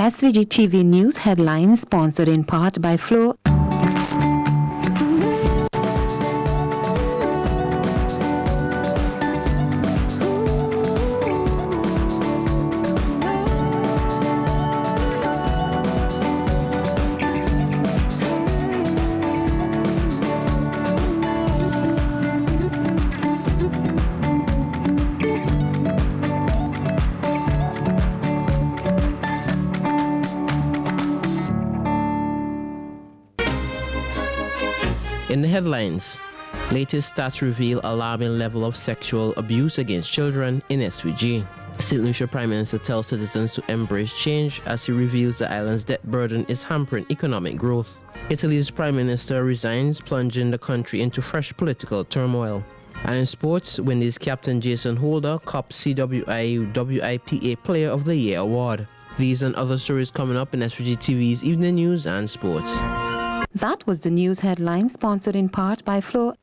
SVG-TV News headlines sponsored in part by Flo. In the headlines, latest stats reveal alarming level of sexual abuse against children in SVG. St. Lucia Prime Minister tells citizens to embrace change as he reveals the island's debt burden is hampering economic growth. Italy's Prime Minister resigns, plunging the country into fresh political turmoil. And in sports, Windies captain Jason Holder cops CWI WIPA Player of the Year award. These and other stories coming up in SVG-TV's Evening News and Sports. That was the news headline sponsored in part by Flo.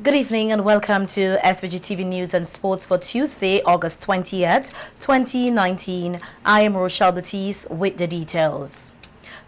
Good evening and welcome to SVG-TV News and Sports for Tuesday, August 20th, 2019. I am Rochelle Batiste with the details.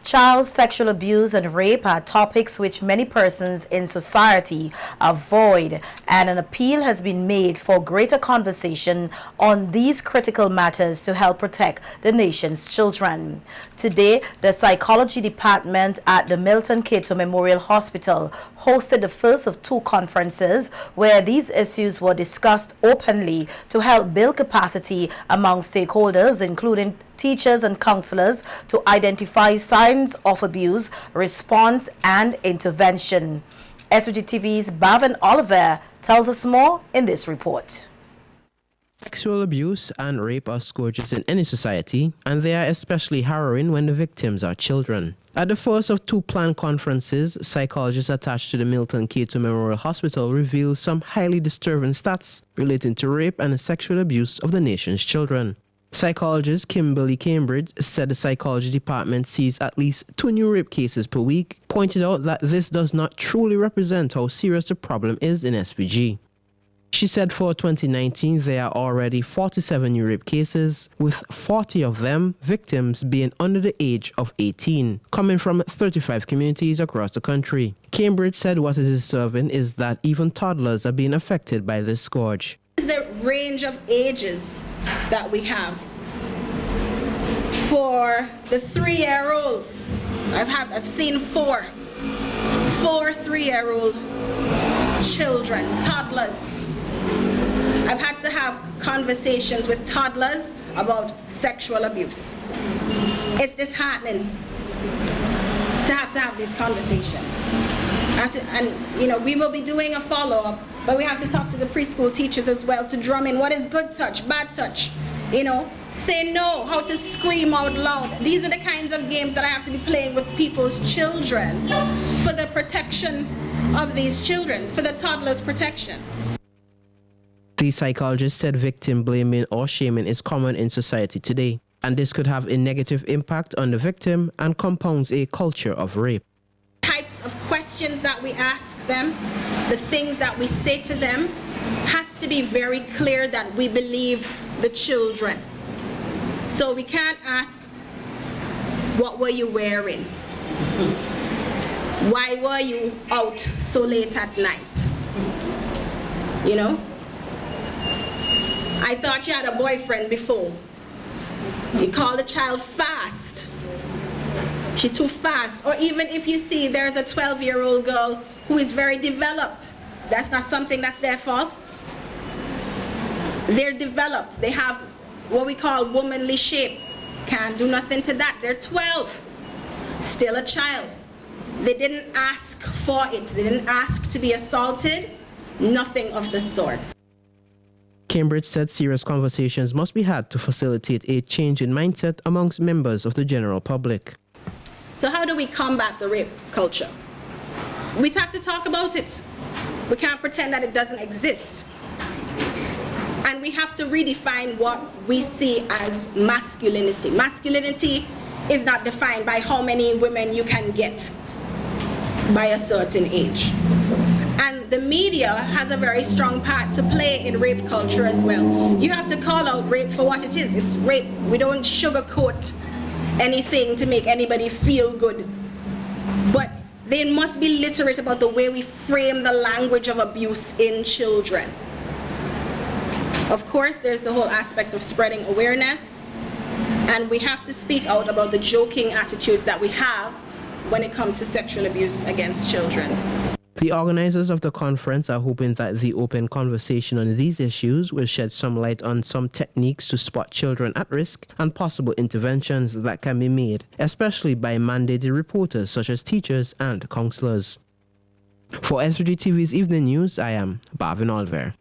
Child sexual abuse and rape are topics which many persons in society avoid, and an appeal has been made for greater conversation on these critical matters to help protect the nation's children. Today, the psychology department at the Milton Cato Memorial Hospital hosted the first of two conferences where these issues were discussed openly to help build capacity among stakeholders, including teachers and counselors, to identify signs of abuse, response, and intervention. SVG-TV's Bhavin Oliver tells us more in this report. Sexual abuse and rape are scourges in any society, and they are especially harrowing when the victims are children. At the first of two planned conferences, psychologists attached to the Milton Cato Memorial Hospital revealed some highly disturbing stats relating to rape and sexual abuse of the nation's children. Psychologist Kimberly Cambridge said the psychology department sees at least 2 new rape cases per week, pointed out that this does not truly represent how serious the problem is in SVG. She said for 2019 there are already 47 new rape cases, with 40 of them victims being under the age of 18, coming from 35 communities across the country. Cambridge said what is disturbing is that even toddlers are being affected by this scourge. The range of ages that we have. For the 3-year-olds, I've seen four 3-year-old children, toddlers. I've had to have conversations with toddlers about sexual abuse. It's disheartening to have these conversations. We will be doing a follow-up, but we have to talk to the preschool teachers as well to drum in what is good touch, bad touch. Say no, how to scream out loud. These are the kinds of games that I have to be playing with people's children for the protection of these children, for the toddlers' protection. The psychologist said victim blaming or shaming is common in society today, and this could have a negative impact on the victim and compounds a culture of rape. Types of questions that we ask them, the things that we say to them, has to be very clear that we believe the children. So we can't ask, what were you wearing? Why were you out so late at night? I thought you had a boyfriend before. You call the child fast. She's too fast. Or even if you see there's a 12-year-old girl who is very developed, that's not something that's their fault. They're developed. They have what we call womanly shape. Can't do nothing to that. They're 12. Still a child. They didn't ask for it. They didn't ask to be assaulted. Nothing of the sort. Cambridge said serious conversations must be had to facilitate a change in mindset amongst members of the general public. So how do we combat the rape culture? We have to talk about it. We can't pretend that it doesn't exist. And we have to redefine what we see as masculinity. Masculinity is not defined by how many women you can get by a certain age. And the media has a very strong part to play in rape culture as well. You have to call out rape for what it is. It's rape. We don't sugarcoat anything to make anybody feel good. But they must be literate about the way we frame the language of abuse in children. Of course, there's the whole aspect of spreading awareness, and we have to speak out about the joking attitudes that we have when it comes to sexual abuse against children. The organizers of the conference are hoping that the open conversation on these issues will shed some light on some techniques to spot children at risk and possible interventions that can be made, especially by mandated reporters such as teachers and counselors. For SVG-TV's Evening News, I am Bavin Olver.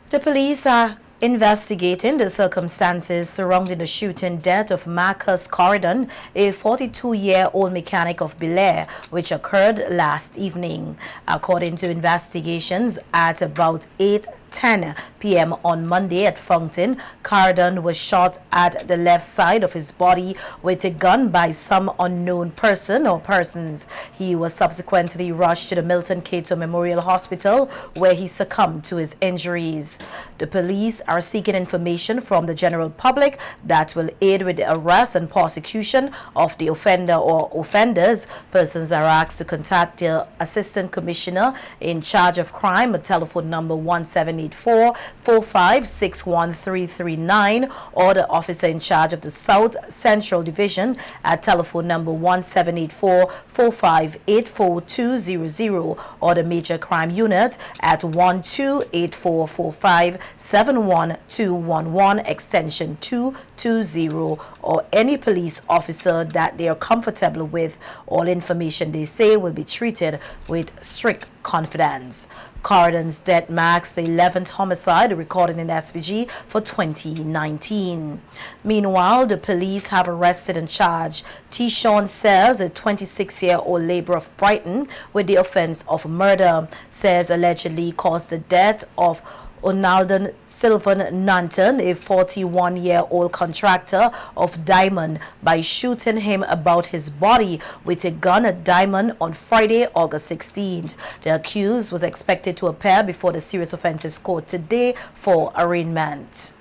The police are investigating the circumstances surrounding the shooting death of Marcus Corridon, a 42-year-old mechanic of Belair, which occurred last evening. According to investigations, at about 8:10 p.m. on Monday at Fountain, Corridon was shot at the left side of his body with a gun by some unknown person or persons. He was subsequently rushed to the Milton Cato Memorial Hospital, where he succumbed to his injuries. The police are seeking information from the general public that will aid with the arrest and prosecution of the offender or offenders. Persons are asked to contact the Assistant Commissioner in charge of crime at telephone number 1784-4561-339 or the officer in charge of the South Central Division at telephone number 1784-4584-200 or the Major Crime Unit at 128445-71211 extension 220 or any police officer that they are comfortable with. All information they say will be treated with strict confidence. Corridon's death marks the 11th homicide recorded in SVG for 2019. Meanwhile, the police have arrested and charged Tishon Sayers, a 26-year-old laborer of Brighton, with the offense of murder. Sayers allegedly caused the death of Onalden Sylvan Nanton, a 41-year-old contractor of Diamond, by shooting him about his body with a gun at Diamond on Friday, August 16th. The accused was expected to appear before the Serious Offences Court today for arraignment.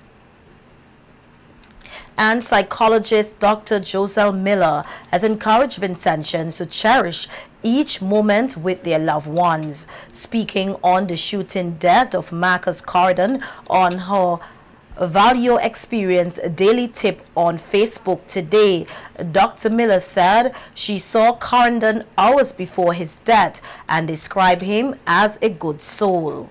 And psychologist Dr. Joselle Miller has encouraged Vincentians to cherish each moment with their loved ones. Speaking on the shooting death of Marcus Corridon on her Value Experience daily tip on Facebook today, Dr. Miller said she saw Corridon hours before his death and described him as a good soul.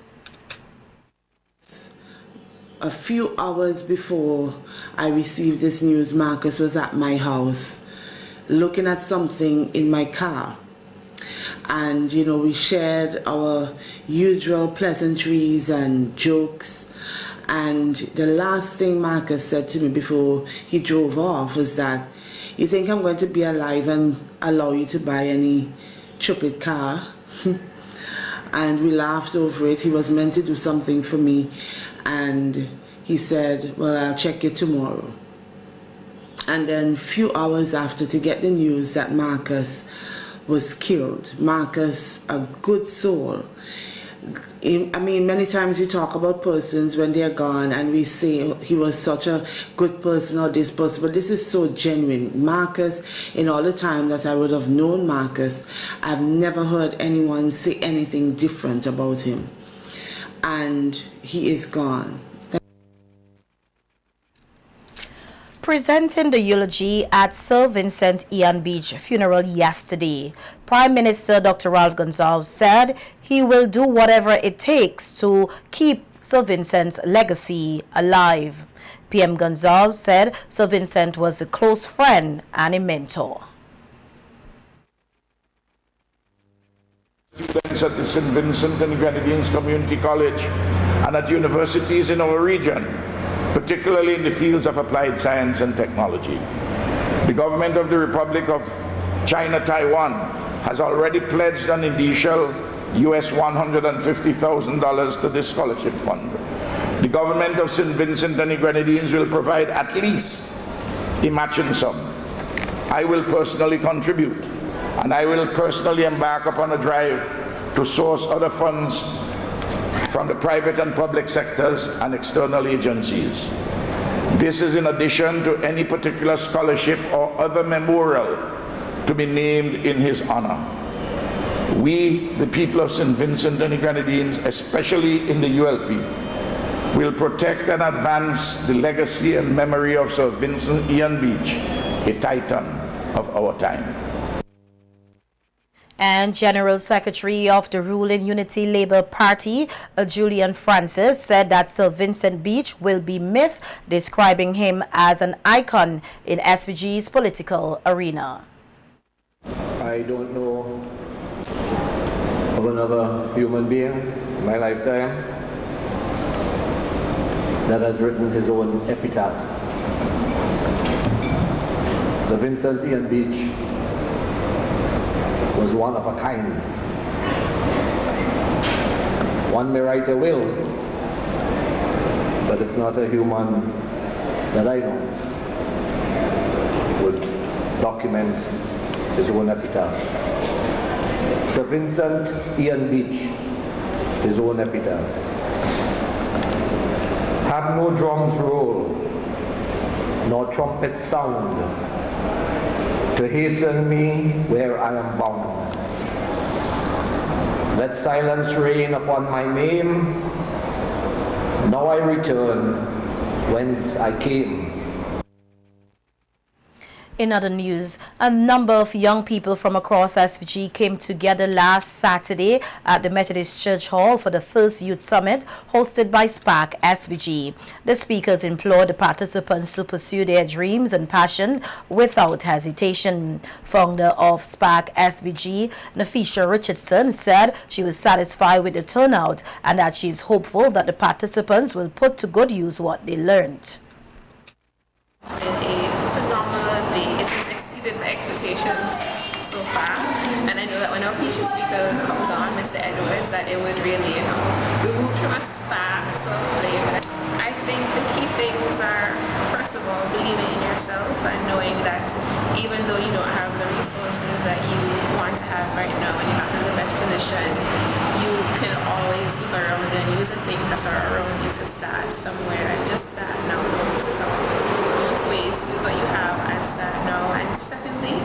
A few hours before I received this news, Marcus was at my house looking at something in my car. And, you know, we shared our usual pleasantries and jokes. And the last thing Marcus said to me before he drove off was that, "You think I'm going to be alive and allow you to buy any stupid car?" And we laughed over it. He was meant to do something for me. And he said, "Well, I'll check it tomorrow." And then a few hours after, to get the news that Marcus was killed. Marcus, a good soul. I mean, many times we talk about persons when they're gone and we say he was such a good person or this person, but this is so genuine. Marcus, in all the time that I would have known Marcus, I've never heard anyone say anything different about him. And he is gone. Presenting the eulogy at Sir Vincent Ian Beach funeral yesterday, Prime Minister Dr. Ralph Gonsalves said he will do whatever it takes to keep Sir Vincent's legacy alive. PM Gonzalez said Sir Vincent was a close friend and a mentor. Students at the St. Vincent and Grenadines Community College and at universities in our region, particularly in the fields of applied science and technology. The government of the Republic of China Taiwan has already pledged an initial US $150,000 to this scholarship fund. The government of St. Vincent and the Grenadines will provide at least a matching sum. I will personally contribute, and I will personally embark upon a drive to source other funds from the private and public sectors and external agencies. This is in addition to any particular scholarship or other memorial to be named in his honor. We, the people of St. Vincent and the Grenadines, especially in the ULP, will protect and advance the legacy and memory of Sir Vincent Ian Beach, a titan of our time. And General Secretary of the ruling Unity Labour Party, Julian Francis, said that Sir Vincent Beach will be missed, describing him as an icon in SVG's political arena. I don't know of another human being in my lifetime that has written his own epitaph. Sir Vincent Ian Beach was one of a kind. One may write a will, but it's not a human that I know would document his own epitaph. Sir Vincent Ian Beach, his own epitaph. Have no drums roll, nor trumpets sound, to hasten me where I am bound. Let silence reign upon my name. Now I return whence I came. In other news, a number of young people from across SVG came together last Saturday at the Methodist Church Hall for the first Youth Summit hosted by SPAC SVG. The speakers implored the participants to pursue their dreams and passion without hesitation. Founder of SPAC SVG, Nafisha Richardson, said she was satisfied with the turnout and that she is hopeful that the participants will put to good use what they learned. It's been a phenomenal day. It has exceeded my expectations so far, and I know that when our feature speaker comes on, Mr. Edwards, that it would really, we move from a spark to a flame. I think the key things are, first of all, believing in yourself and knowing that even though you don't have the resources that you want to have right now and you're not in the best position, you can always look around and use the things that are around you to start somewhere and just start now. Don't put it off. Wait, use what you have and start now. And secondly,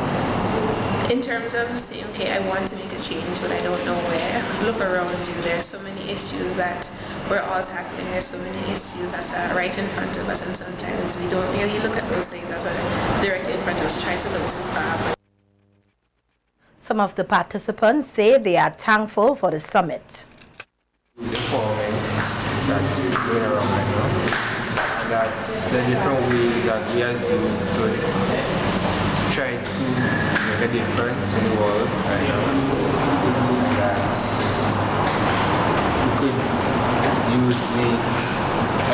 in terms of saying, okay, I want to make a change, but I don't know where, look around you. There's so many issues that we're all tackling. There's so many issues that are right in front of us, and sometimes we don't really look at those things that are directly in front of us. We try to look too far. Some of the participants say they are thankful for the summit. That's going around right now. That the different ways that we as youth could try to make a difference in the world right now. That we could use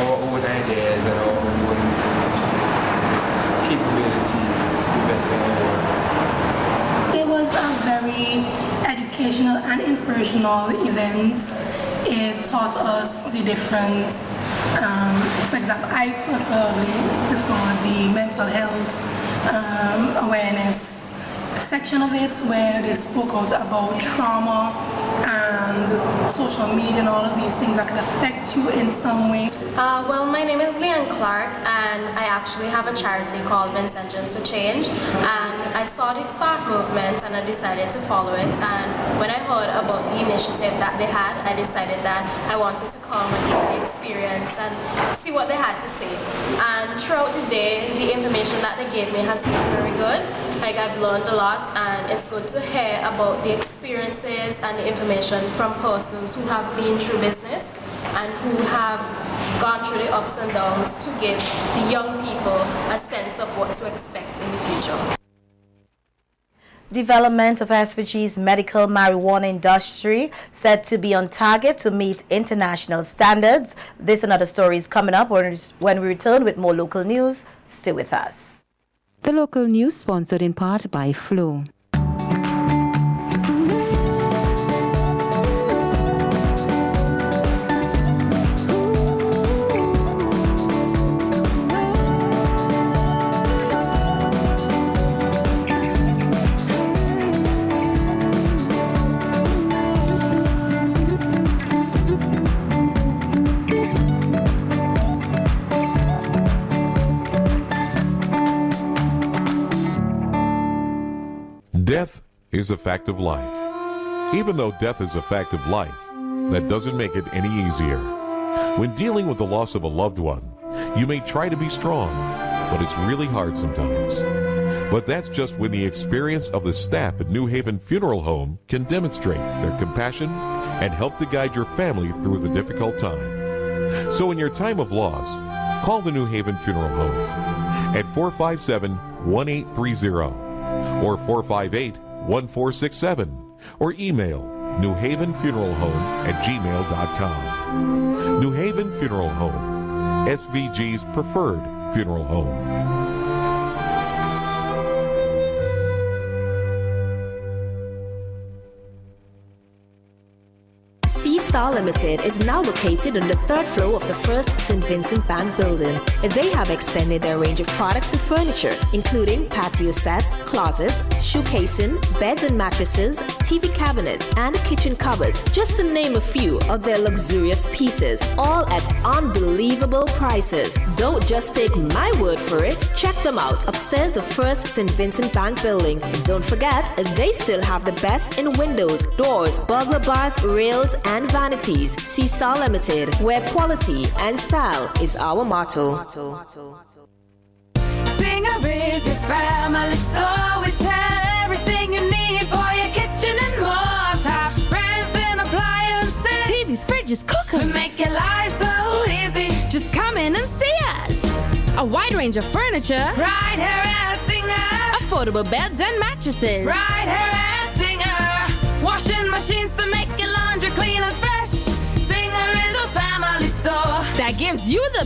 our own ideas and our own capabilities to be better in the world. It was a very educational and inspirational event. It taught us the different, for example, I prefer the mental health awareness section of it, where they spoke out about trauma and social media and all of these things that could affect you in some way. Well, my name is Leanne Clark, and I actually have a charity called Men's Engines for Change, and I saw the Spark movement and I decided to follow it. And when I heard about the initiative that they had, I decided that I wanted to come and get the experience and see what they had to say. And throughout the day, the information that they gave me has been very good. Like, I've learned a lot, and it's good to hear about the experiences and the information from persons who have been through business and who have gone through the ups and downs to give the young people a sense of what to expect in the future. Development of SVG's medical marijuana industry said to be on target to meet international standards. This and other stories coming up when we return with more local news. Stay with us. The local news sponsored in part by Flow. Death is a fact of life. Even though death is a fact of life, that doesn't make it any easier. When dealing with the loss of a loved one, you may try to be strong, but it's really hard sometimes. But that's just when the experience of the staff at New Haven Funeral Home can demonstrate their compassion and help to guide your family through the difficult time. So in your time of loss, call the New Haven Funeral Home at 457-1830 or 458-1467 or email newhavenfuneralhome@gmail.com. New Haven Funeral Home, SVG's preferred funeral home. Star Limited is now located on the third floor of the first St. Vincent Bank building. They have extended their range of products and furniture, including patio sets, closets, shoe casing, beds and mattresses, TV cabinets, and kitchen cupboards, just to name a few of their luxurious pieces, all at unbelievable prices. Don't just take my word for it. Check them out upstairs the first St. Vincent Bank building. And don't forget, they still have the best in windows, doors, burglar bars, rails, and vanities. C-Star Limited, where quality and style is our motto. Singer is a family store. We sell everything you need for your kitchen and more. Top brands and appliances, TVs, fridges, cookers. We make your life so easy. Just come in and see us. A wide range of furniture. Right here at Singer. Affordable beds and mattresses. Right here at Singer. Washing machines to make your laundry clean and fresh. Singer is a family store that gives you the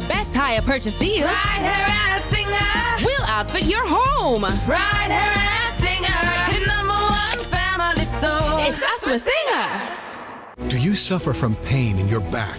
best hire purchase deals. Right here at Singer. We'll outfit your home. Right here at Singer. The #1 family store. It's us with Singer. Do you suffer from pain in your back,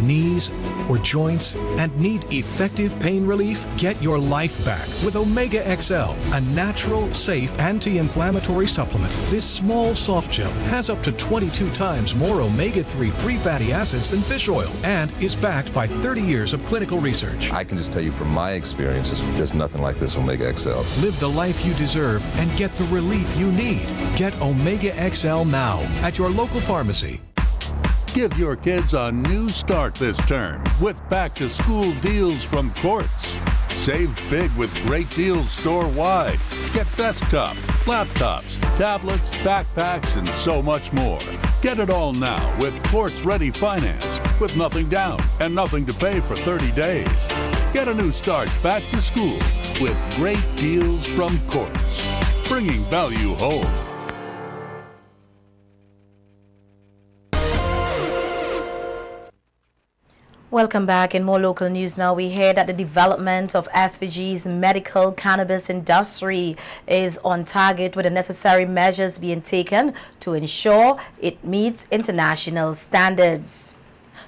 knees, or joints and need effective pain relief? Get your life back with Omega XL, a natural, safe, anti-inflammatory supplement. This small soft gel has up to 22 times more omega-3 free fatty acids than fish oil and is backed by 30 years of clinical research. I can just tell you from my experiences, there's nothing like this Omega XL. Live the life you deserve and get the relief you need. Get Omega XL now at your local pharmacy. Give your kids a new start this term with back-to-school deals from Quartz. Save big with great deals store-wide. Get desktop, laptops, tablets, backpacks, and so much more. Get it all now with Quartz Ready Finance with nothing down and nothing to pay for 30 days. Get a new start back to school with great deals from Quartz. Bringing value home. Welcome back. In more local news now, we hear that the development of SVG's medical cannabis industry is on target with the necessary measures being taken to ensure it meets international standards.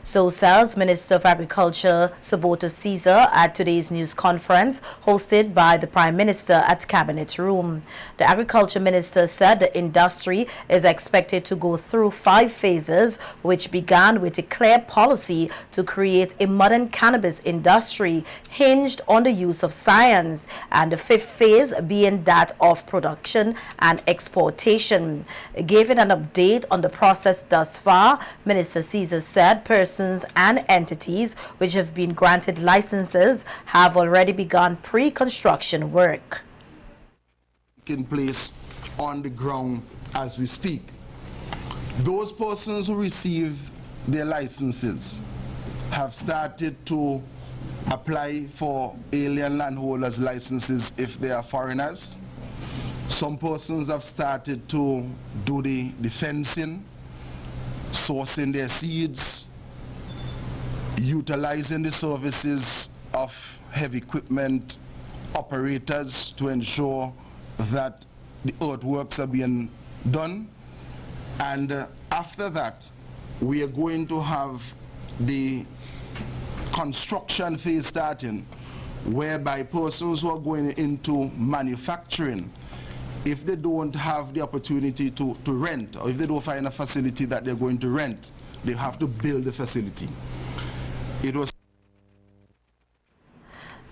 So says Minister of Agriculture Suboto Caesar at today's news conference hosted by the Prime Minister at Cabinet Room. The Agriculture Minister said the industry is expected to go through 5 phases, which began with a clear policy to create a modern cannabis industry hinged on the use of science, and the 5th phase being that of production and exportation. Giving an update on the process thus far, Minister Caesar said persons and entities which have been granted licenses have already begun pre-construction work. In place on the ground as we speak. Those persons who receive their licenses have started to apply for alien landholders licenses if they are foreigners. Some persons have started to do the fencing, sourcing their seeds, utilizing the services of heavy equipment operators to ensure that the earthworks are being done. And after that, we are going to have the construction phase starting, whereby persons who are going into manufacturing, if they don't have the opportunity to rent, or if they don't find a facility that they're going to rent, they have to build the facility. It was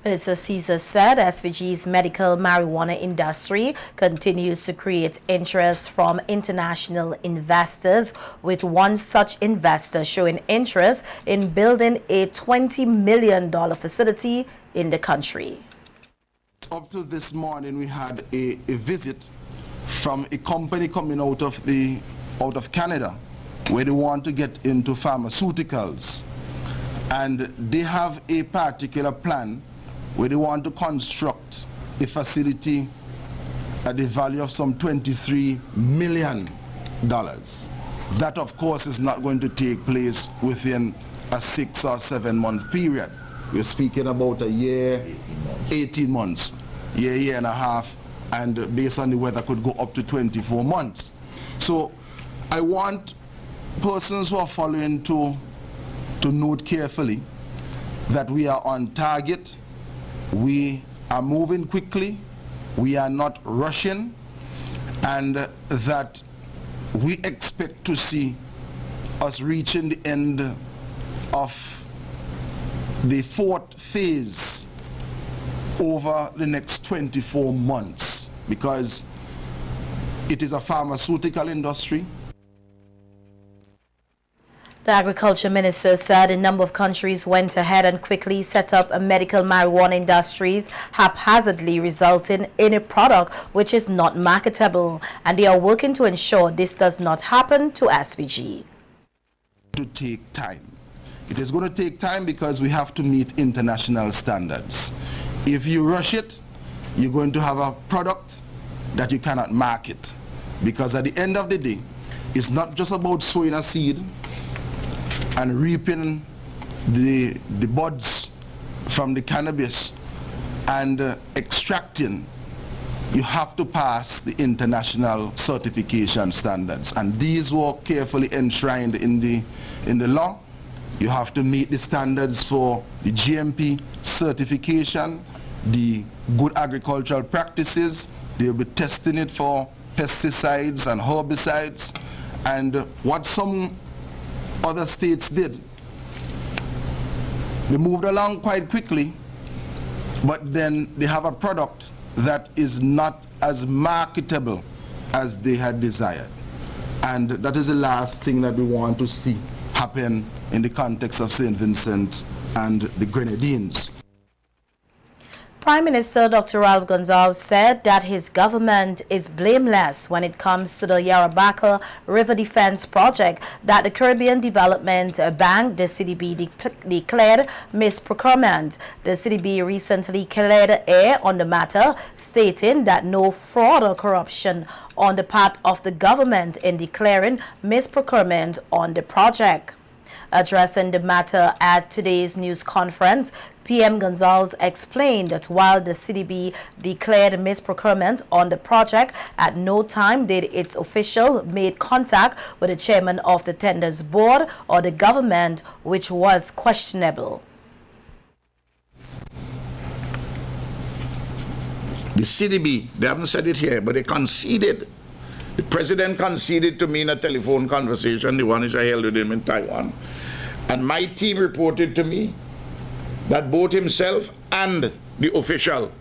Minister Caesar said SVG's medical marijuana industry continues to create interest from international investors, with one such investor showing interest in building a $20 million facility in the country. Up to this morning, we had a visit from a company coming out of Canada, where they want to get into pharmaceuticals, and they have a particular plan where they want to construct a facility at the value of some $23 million. That, of course, is not going to take place within a 6 or 7 month period. We're speaking about a year, 18 months, year and a half, and based on the weather could go up to 24 months. So I want persons who are following to note carefully that we are on target. We are moving quickly, we are not rushing, and that we expect to see us reaching the end of the 4th phase over the next 24 months, because it is a pharmaceutical industry. The Agriculture Minister said a number of countries went ahead and quickly set up a medical marijuana industries, haphazardly resulting in a product which is not marketable, and they are working to ensure this does not happen to SVG. To take time. It is going to take time because we have to meet international standards. If you rush it, you're going to have a product that you cannot market, because at the end of the day, it's not just about sowing a seed and reaping the buds from the cannabis and extracting. You have to pass the international certification standards, and these were carefully enshrined in the law. You have to meet the standards for the GMP certification, the good agricultural practices. They'll be testing it for pesticides and herbicides, and what some other states did, they moved along quite quickly, but then they have a product that is not as marketable as they had desired. And that is the last thing that we want to see happen in the context of St. Vincent and the Grenadines. Prime Minister Dr. Ralph Gonsalves said that his government is blameless when it comes to the Yarabaka River Defense Project that the Caribbean Development Bank, the CDB, declared misprocurement. The CDB recently cleared air on the matter, stating that no fraud or corruption on the part of the government in declaring misprocurement on the project. Addressing the matter at today's news conference, PM Gonsalves explained that while the CDB declared misprocurement on the project, at no time did its official make contact with the chairman of the tenders board or the government, which was questionable. The CDB, they haven't said it here, but they conceded. The president conceded to me in a telephone conversation, the one which I held with him in Taiwan. And my team reported to me that both himself and the official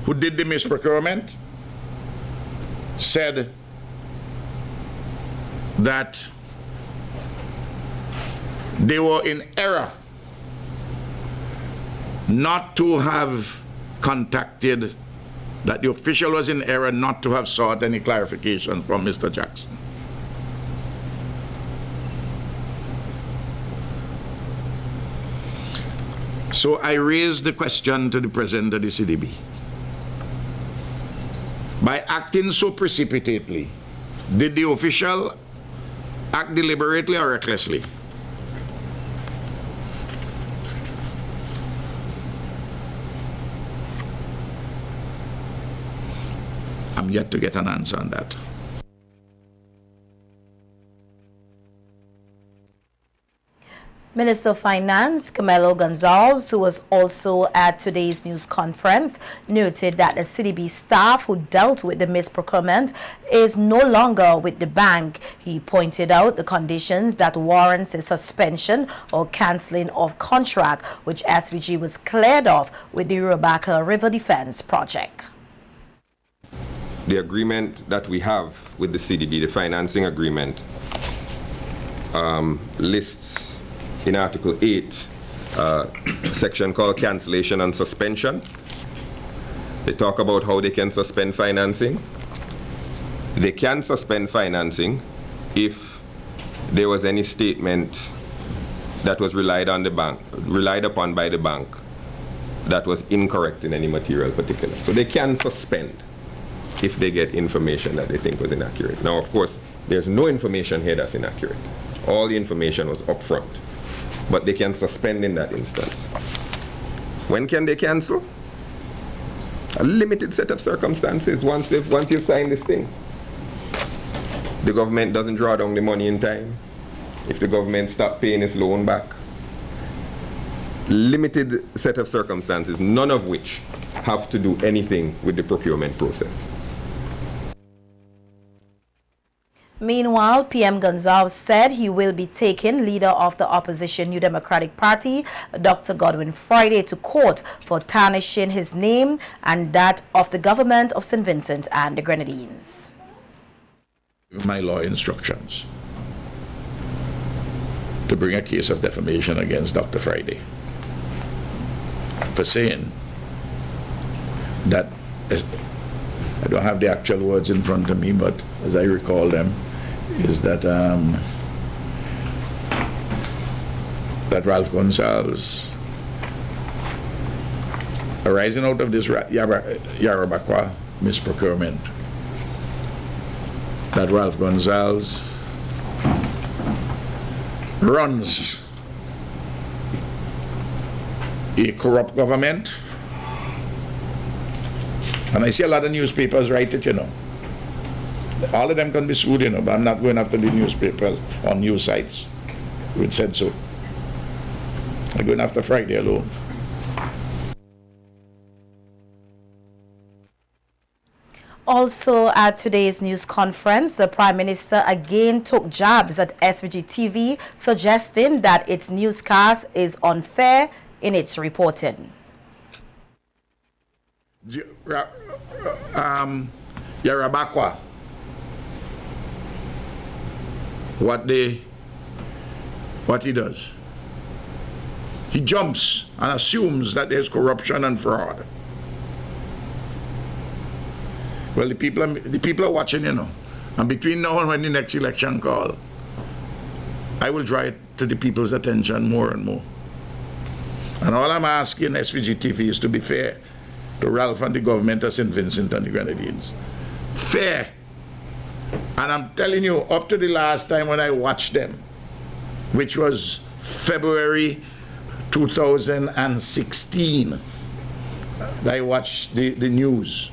who did the misprocurement said that they were in error not to have contacted, that the official was in error not to have sought any clarification from Mr. Jackson. So I raised the question to the president of the CDB. By acting so precipitately, did the official act deliberately or recklessly? I'm yet to get an answer on that. Minister of Finance, Camilo Gonzalez, who was also at today's news conference, noted that the CDB staff who dealt with the misprocurement is no longer with the bank. He pointed out the conditions that warrants a suspension or cancelling of contract, which SVG was cleared of with the Urabaka River Defense Project. The agreement that we have with the CDB, the financing agreement, lists in Article 8, a section called cancellation and suspension. They talk about how they can suspend financing. They can suspend financing if there was any statement that was relied upon by the bank that was incorrect in any material particular. So they can suspend if they get information that they think was inaccurate. Now, of course, there's no information here that's inaccurate. All the information was upfront. But they can suspend in that instance. When can they cancel? A limited set of circumstances. Once you've signed this thing, the government doesn't draw down the money in time. If the government stops paying its loan back, limited set of circumstances, none of which have to do anything with the procurement process. Meanwhile, PM Gonzalez said he will be taking leader of the opposition New Democratic Party, Dr. Godwin Friday, to court for tarnishing his name and that of the government of St. Vincent and the Grenadines. My law instructions to bring a case of defamation against Dr. Friday for saying that, I don't have the actual words in front of me, but as I recall them, is that that Ralph Gonzalez, arising out of this Yarabakwa misprocurement, that Ralph Gonzalez runs a corrupt government. And I see a lot of newspapers write it, you know. All of them can be sued, you know, but I'm not going after the newspapers or news sites which said so. I'm going after Friday alone. Also at today's news conference, the Prime Minister again took jabs at SVG-TV, suggesting that its newscast is unfair in its reporting. Yarabakwa, what he does, he jumps and assumes that there's corruption and fraud. Well, the people are watching, you know, and between now and when the next election call, I will draw it to the people's attention more and more. And all I'm asking SVG-TV is to be fair to Ralph and the government of St. Vincent and the Grenadines. Fair. And I'm telling you, up to the last time when I watched them, which was February 2016, I watched the news.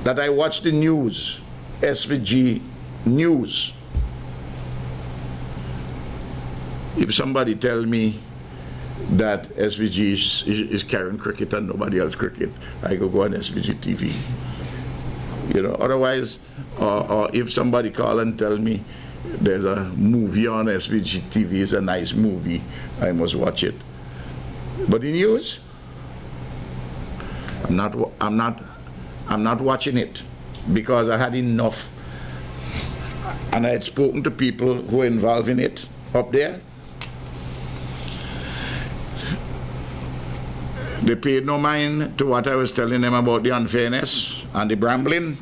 That I watched the news, SVG News. If somebody tell me that SVG is carrying cricket and nobody else cricket, I go on SVG-TV. You know, otherwise, or if somebody call and tell me there's a movie on SVG-TV, it's a nice movie, I must watch it. But the news, I'm not watching it because I had enough, and I had spoken to people who were involved in it up there. They paid no mind to what I was telling them about the unfairness and the brambling.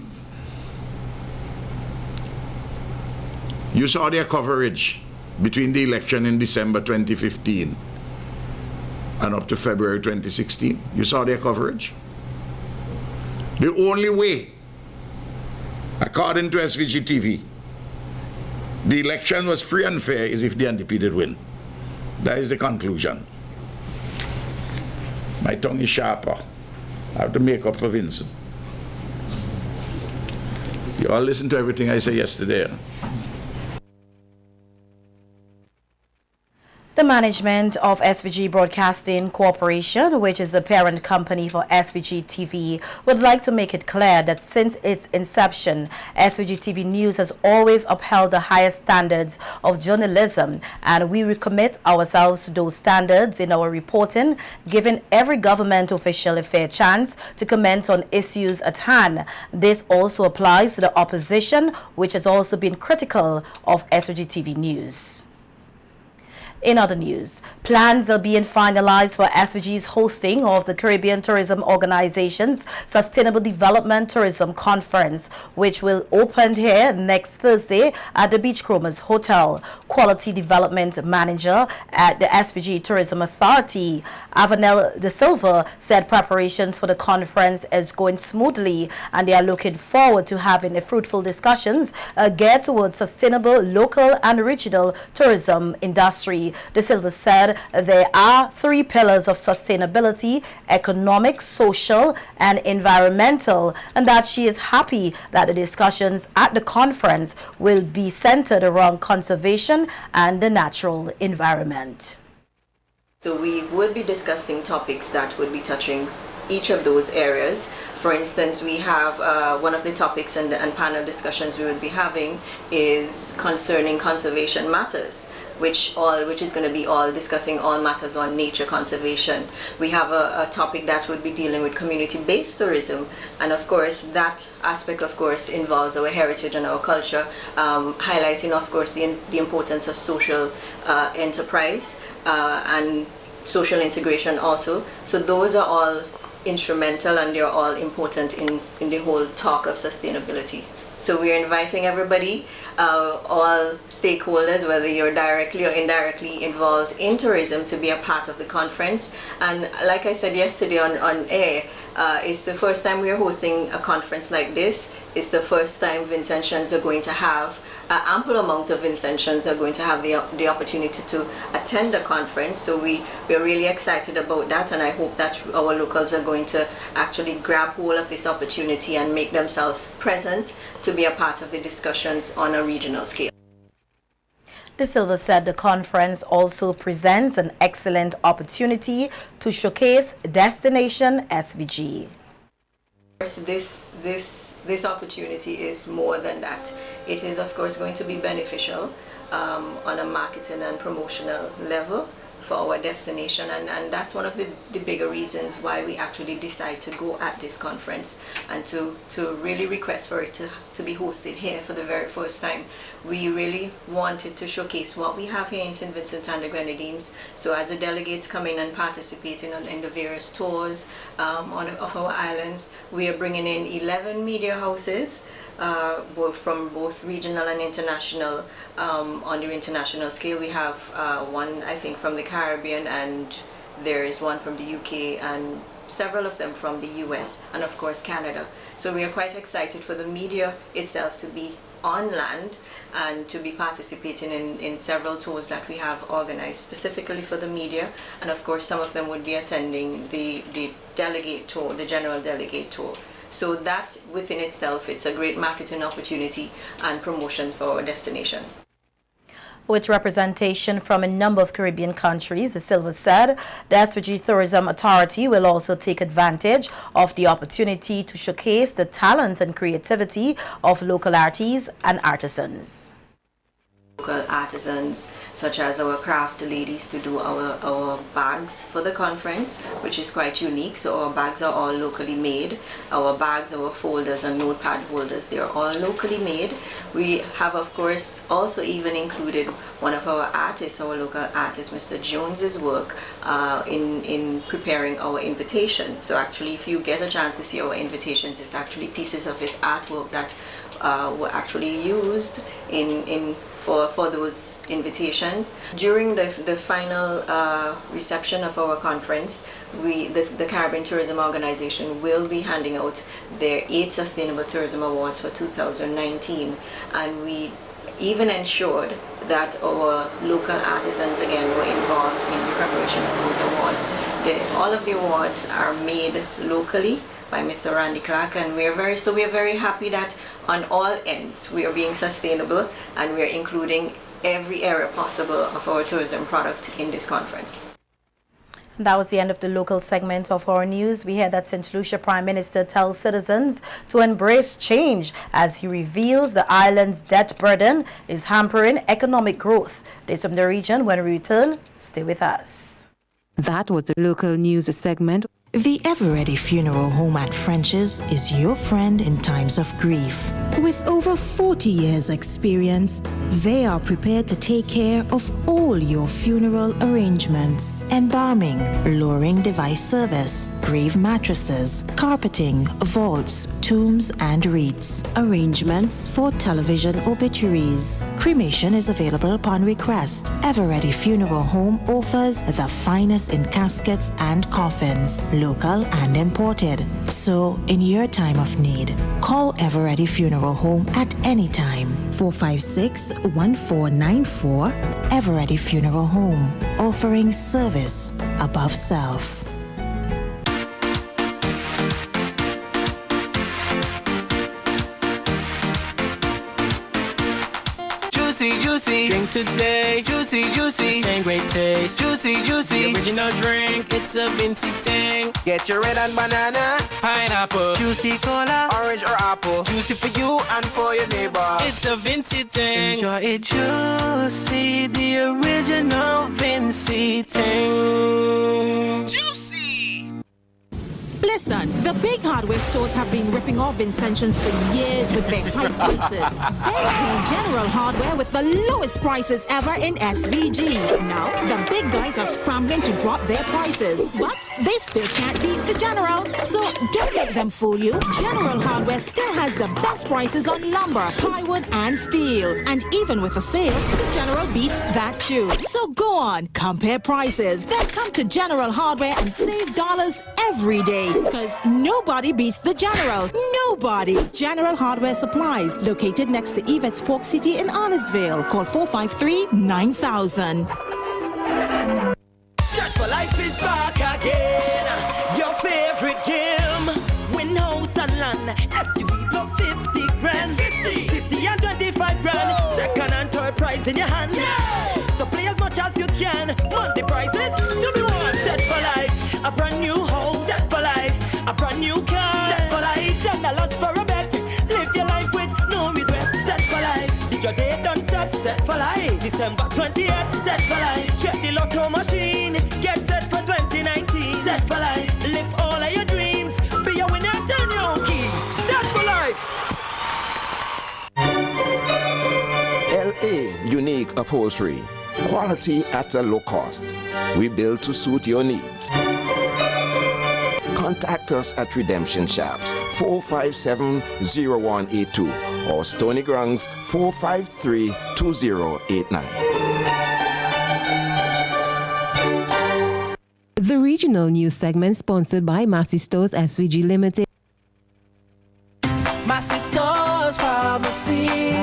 You saw their coverage between the election in December 2015 and up to February 2016. You saw their coverage. The only way, according to SVG-TV, the election was free and fair is if the NDP did win. That is the conclusion. My tongue is sharper. I have to make up for Vincent. You all listened to everything I said yesterday. The management of SVG Broadcasting Corporation, which is the parent company for SVG-TV, would like to make it clear that since its inception, SVG-TV News has always upheld the highest standards of journalism, and we recommit ourselves to those standards in our reporting, giving every government official a fair chance to comment on issues at hand. This also applies to the opposition, which has also been critical of SVG-TV News. In other news, plans are being finalized for SVG's hosting of the Caribbean Tourism Organization's Sustainable Development Tourism Conference, which will open here next Thursday at the Beachcombers Hotel. Quality Development Manager at the SVG Tourism Authority, Avanel De Silva, said preparations for the conference is going smoothly and they are looking forward to having a fruitful discussions geared towards sustainable local and regional tourism industry. De Silva said there are 3 pillars of sustainability: economic, social, and environmental, and that she is happy that the discussions at the conference will be centered around conservation and the natural environment. So we would be discussing topics that would be touching each of those areas. For instance, we have one of the topics and panel discussions we would be having is concerning conservation matters, which is going to be all discussing all matters on nature conservation. We have a topic that would be dealing with community-based tourism, and of course that aspect of course involves our heritage and our culture, highlighting of course the importance of social enterprise and social integration also. So those are all instrumental and they're all important in the whole talk of sustainability. So we're inviting everybody, all stakeholders, whether you're directly or indirectly involved in tourism, to be a part of the conference. And like I said yesterday on air, it's the first time we're hosting a conference like this. It's the first time Vincentians are going to have ample amount of Vincentians are going to have the opportunity to attend the conference. So we're really excited about that, and I hope that our locals are going to actually grab hold of this opportunity and make themselves present to be a part of the discussions on a regional scale. De Silva said the conference also presents an excellent opportunity to showcase Destination SVG. This opportunity is more than that. It is of course going to be beneficial on a marketing and promotional level for our destination, and that's one of the bigger reasons why we actually decide to go at this conference and to really request for it to be hosted here for the very first time. We really wanted to showcase what we have here in St. Vincent and the Grenadines. So as the delegates come in and participating in the various tours of our islands, we are bringing in 11 media houses, from both regional and international. On the international scale, we have one, I think, from the Caribbean, and there is one from the UK, and several of them from the US, and of course Canada. So we are quite excited for the media itself to be on land and to be participating in several tours that we have organized specifically for the media, and of course some of them would be attending the delegate tour, the general delegate tour. So that within itself, it's a great marketing opportunity and promotion for our destination. With representation from a number of Caribbean countries, De Silva said the SVG Tourism Authority will also take advantage of the opportunity to showcase the talent and creativity of local artists and artisans. Local artisans such as our craft ladies to do our bags for the conference, which is quite unique. So our bags are all locally made. Our bags, our folders and notepad holders, they are all locally made. We have of course also even included one of our artists, our local artist, Mr. Jones's work in preparing our invitations. So actually, if you get a chance to see our invitations, it's actually pieces of his artwork that were actually used for those invitations. During the final reception of our conference, the Caribbean Tourism Organization will be handing out their 8 Sustainable Tourism Awards for 2019, and we even ensured that our local artisans again were involved in the preparation of those awards. All of the awards are made locally by Mr. Randy Clark, and we are very happy that on all ends we are being sustainable and we are including every area possible of our tourism product in this conference. That was the end of the local segment of our news. We heard that St. Lucia Prime Minister tells citizens to embrace change as he reveals the island's debt burden is hampering economic growth. This from the region. When we return, stay with us. That was the local news segment. The Everready Funeral Home at French's is your friend in times of grief. With over 40 years' experience, they are prepared to take care of all your funeral arrangements. Embalming, lowering device service, grave mattresses, carpeting, vaults, tombs, and wreaths. Arrangements for television obituaries. Cremation is available upon request. Everready Funeral Home offers the finest in caskets and coffins, local and imported. So, in your time of need, call Everready Funeral Home at any time. 456-1494. Everready Funeral Home, offering service above self. Juicy, drink today. Juicy, same great taste. Juicy, the original drink. It's a Vinci thing. Get your red and banana, Pineapple, juicy cola, orange or apple. Juicy for you and for your neighbor. It's a Vinci thing. Enjoy it juicy, the original Vinci thing. Juicy. Listen, the big hardware stores have been ripping off Vincentians for years with their high prices. They came General Hardware with the lowest prices ever in SVG. Now, the big guys are scrambling to drop their prices, but they still can't beat the General. So don't let them fool you. General Hardware still has the best prices on lumber, plywood, and steel. And even with a sale, the General beats that too. So go on, compare prices. Then come to General Hardware and save dollars every day. Because nobody beats the General. Nobody. General Hardware Supplies, located next to Yvette's Pork City in Arnesville. Call 453-9000. Search for Life is back again. Your favorite game. Win house and land. SUV plus 50 grand. 50 and 25 grand. Second and third prize in your hand. Yeah. So play as much as you can. Monthly prices to be won. Set for life. A brand new house. Set for life. A brand new car. Set for life. $10 for a bet. Live your life with no regrets. Set for life. Did your day done set? Set for life. December 28th. Set for life. Check the lotto machine. Get set for 2019. Set for life. Live all of your dreams. Be a winner. Turn your own keys. Set for life. LA Unique Upholstery. Quality at a low cost. We build to suit your needs. Contact us at Redemption Shops 457-0182 or Stony Grounds 453-2089. The regional news segment sponsored by Massey Stores SVG Limited. Massey Stores Pharmacy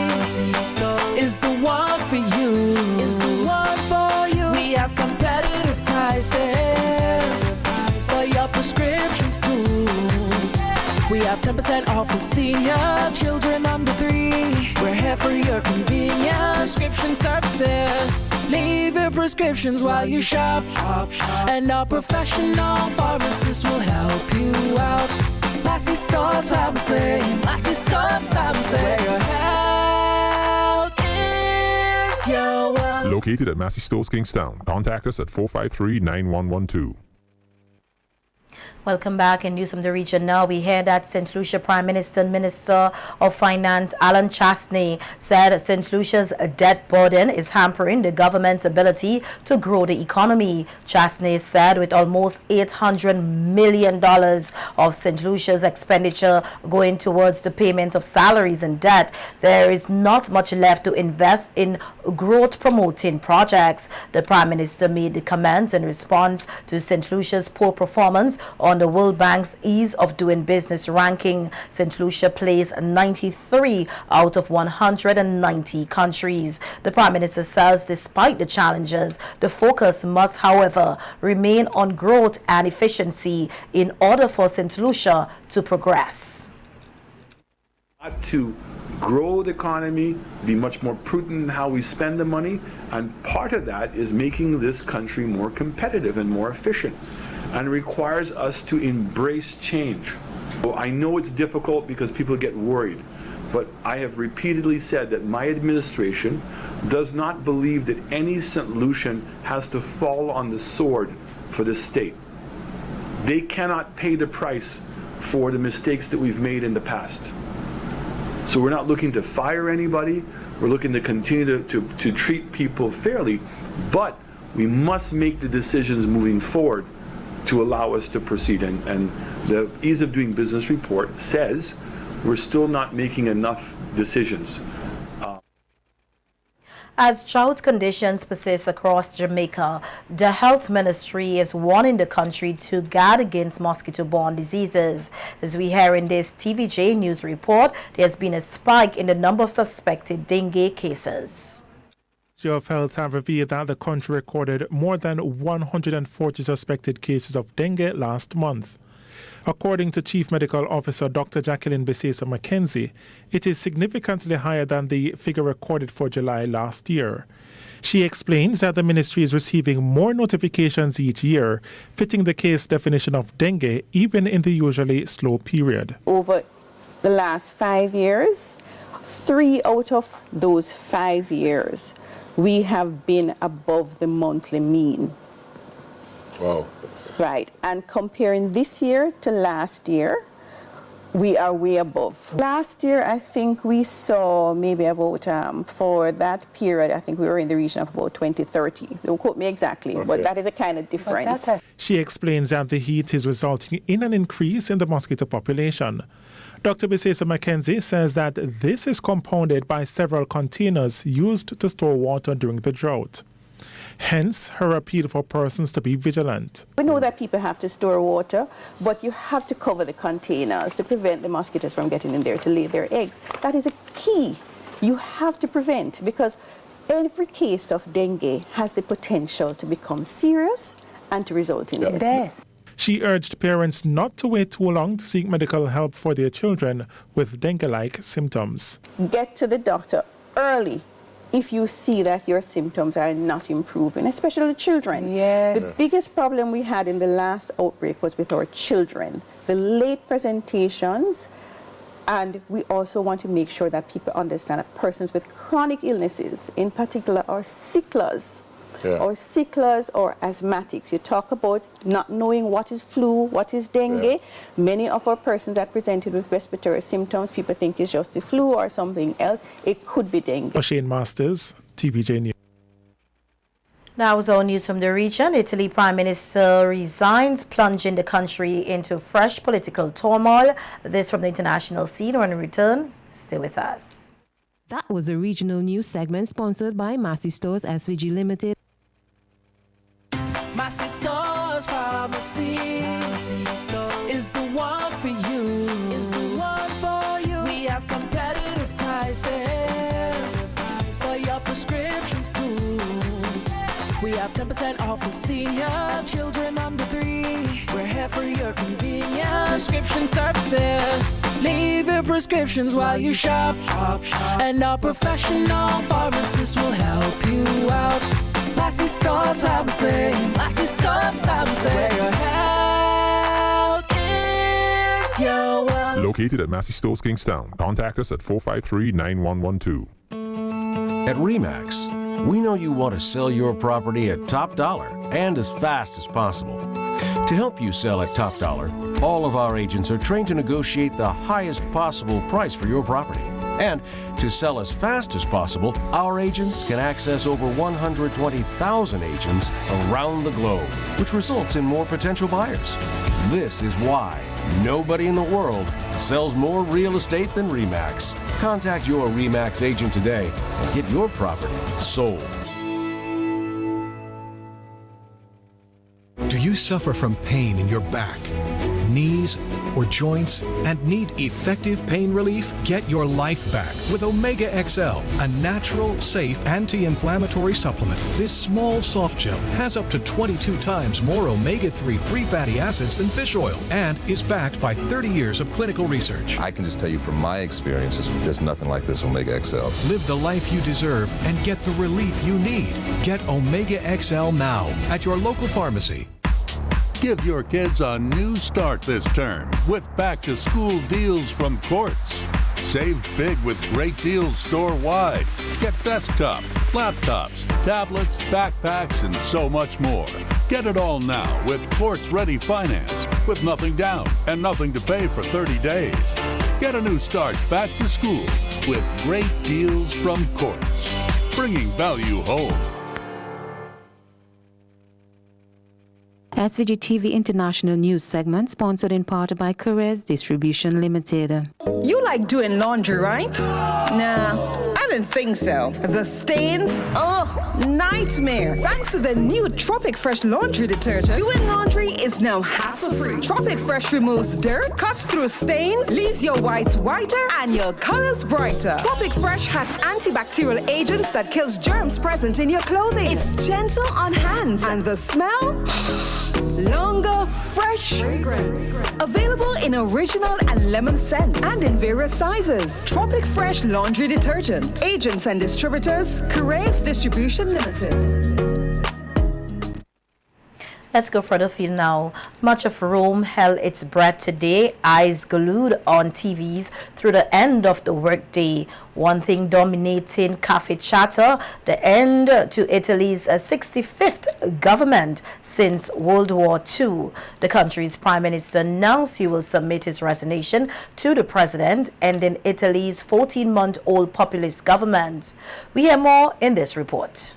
is the one for you. Is the one for you. We have competitive prices for your prescriptions too. We have 10% off for seniors, children under 3. We're here for your convenience. Prescription services. Leave your prescriptions while you shop. And our professional pharmacists will help you out. Massey Stores Pharmacy. Massey Stores Pharmacy. Where your health is your wealth. Located at Massey Stores Kingstown. Contact us at 453-9112. Welcome back. In news from the region now, we hear that St. Lucia Prime Minister and Minister of Finance Alan Chastney said St. Lucia's debt burden is hampering the government's ability to grow the economy. Chastney said with almost $800 million of St. Lucia's expenditure going towards the payment of salaries and debt, there is not much left to invest in growth-promoting projects. The Prime Minister made the comments in response to St. Lucia's poor performance on the World Bank's Ease of Doing Business ranking. St. Lucia placed 93 out of 190 countries. The Prime Minister says despite the challenges, the focus must, however, remain on growth and efficiency in order for St. Lucia to progress. To grow the economy, be much more prudent in how we spend the money, and part of that is making this country more competitive and more efficient, and requires us to embrace change. So I know it's difficult because people get worried, but I have repeatedly said that my administration does not believe that any St. Lucian has to fall on the sword for the state. They cannot pay the price for the mistakes that we've made in the past. So we're not looking to fire anybody, we're looking to continue to treat people fairly, but we must make the decisions moving forward to allow us to proceed. And the Ease of Doing Business report says we're still not making enough decisions. As drought conditions persist across Jamaica, the Health Ministry is warning the country to guard against mosquito-borne diseases. As we hear in this TVJ News report, there has been a spike in the number of suspected dengue cases. Ministry of Health have revealed that the country recorded more than 140 suspected cases of dengue last month. According to Chief Medical Officer Dr. Jacqueline Besesa McKenzie, it is significantly higher than the figure recorded for July last year. She explains that the ministry is receiving more notifications each year, fitting the case definition of dengue even in the usually slow period. Over the last 5 years, 3 out of those 5 years, we have been above the monthly mean. Wow. Right, and comparing this year to last year, we are way above. Last year, I think we saw maybe about, for that period, I think we were in the region of about 2030. Don't quote me exactly, okay, but that is a kind of difference. She explains that the heat is resulting in an increase in the mosquito population. Dr. Besesa McKenzie says that this is compounded by several containers used to store water during the drought. Hence, her appeal for persons to be vigilant. We know that people have to store water, but you have to cover the containers to prevent the mosquitoes from getting in there to lay their eggs. That is a key. You have to prevent, because every case of dengue has the potential to become serious and to result in death. She urged parents not to wait too long to seek medical help for their children with dengue-like symptoms. Get to the doctor early if you see that your symptoms are not improving, especially the children. Yes. The biggest problem we had in the last outbreak was with our children, the late presentations, and we also want to make sure that people understand that persons with chronic illnesses, in particular, are sicklers. Or sicklers or asthmatics. You talk about not knowing what is flu, what is dengue. Many of our persons that presented with respiratory symptoms, people think it's just the flu or something else. It could be dengue. Shane Masters, TVJ News. Now is our news from the region. Italy Prime Minister resigns, plunging the country into fresh political turmoil. This from the international scene. When we return, stay with us. That was a regional news segment sponsored by Massey Stores SVG Limited. Massey Stores Pharmacy is the one for you. Is the one for you. We have competitive prices for your prescriptions too. We have 10% off for seniors, children under 3. We're here for your convenience. Prescription services. Leave your prescriptions while you shop. And our professional pharmacists will help you out. Massey Stores Pharmacy, Massey Stores Pharmacy, where your health is your wealth. Located at Massey Stores Kingstown. Contact us at 453-9112. At RE/MAX, we know you want to sell your property at top dollar and as fast as possible. To help you sell at top dollar, all of our agents are trained to negotiate the highest possible price for your property. And to sell as fast as possible, our agents can access over 120,000 agents around the globe, which results in more potential buyers. This is why nobody in the world sells more real estate than RE/MAX. Contact your RE/MAX agent today and get your property sold. Do you suffer from pain in your back, knees, or joints and need effective pain relief? Get your life back with Omega XL, a natural, safe, anti-inflammatory supplement. This small soft gel has up to 22 times more omega-3 free fatty acids than fish oil and is backed by 30 years of clinical research. I can just tell you from my experiences, there's nothing like this Omega XL. Live the life you deserve and get the relief you need. Get Omega XL now at your local pharmacy. Give your kids a new start this term with back-to-school deals from Quartz. Save big with great deals store-wide. Get desktop, laptops, tablets, backpacks, and so much more. Get it all now with Quartz-ready finance with nothing down and nothing to pay for 30 days. Get a new start back to school with great deals from Quartz, bringing value home. SVG-TV International News segment sponsored in part by Carrez Distribution Limited. You like doing laundry, right? Nah, I didn't think so. The stains? Oh, nightmare. Thanks to the new Tropic Fresh laundry detergent, doing laundry is now hassle-free. Tropic Fresh removes dirt, cuts through stains, leaves your whites whiter, and your colors brighter. Tropic Fresh has antibacterial agents that kills germs present in your clothing. It's gentle on hands, and the smell? Longer, fresh fragrance. Available in original and lemon scents and in various sizes. Tropic Fresh laundry detergent. Agents and distributors, Carrez Distribution Limited. Let's go further afield now. Much of Rome held its breath today, eyes glued on TVs through the end of the workday. One thing dominating cafe chatter, the end to Italy's 65th government since World War II. The country's prime minister announced he will submit his resignation to the president, ending Italy's 14-month-old populist government. We hear more in this report.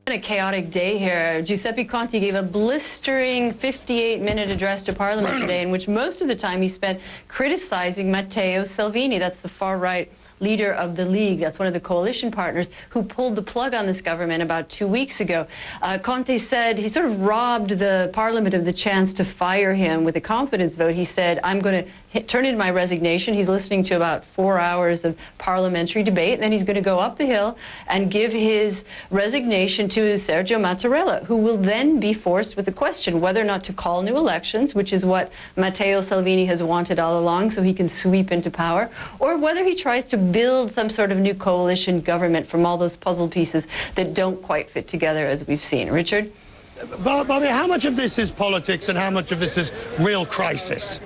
A chaotic day here. Giuseppe Conte gave a blistering 58-minute address to Parliament today in which most of the time he spent criticizing Matteo Salvini. That's the far-right leader of the League. That's one of the coalition partners who pulled the plug on this government about 2 weeks ago. Conte said he sort of robbed the Parliament of the chance to fire him with a confidence vote. He said, I'm going to turn in my resignation. He's listening to about 4 hours of parliamentary debate, and then he's going to go up the hill and give his resignation to Sergio Mattarella, who will then be forced with the question whether or not to call new elections, which is what Matteo Salvini has wanted all along so he can sweep into power, or whether he tries to build some sort of new coalition government from all those puzzle pieces that don't quite fit together, as we've seen. Richard? Bobby, how much of this is politics and how much of this is real crisis?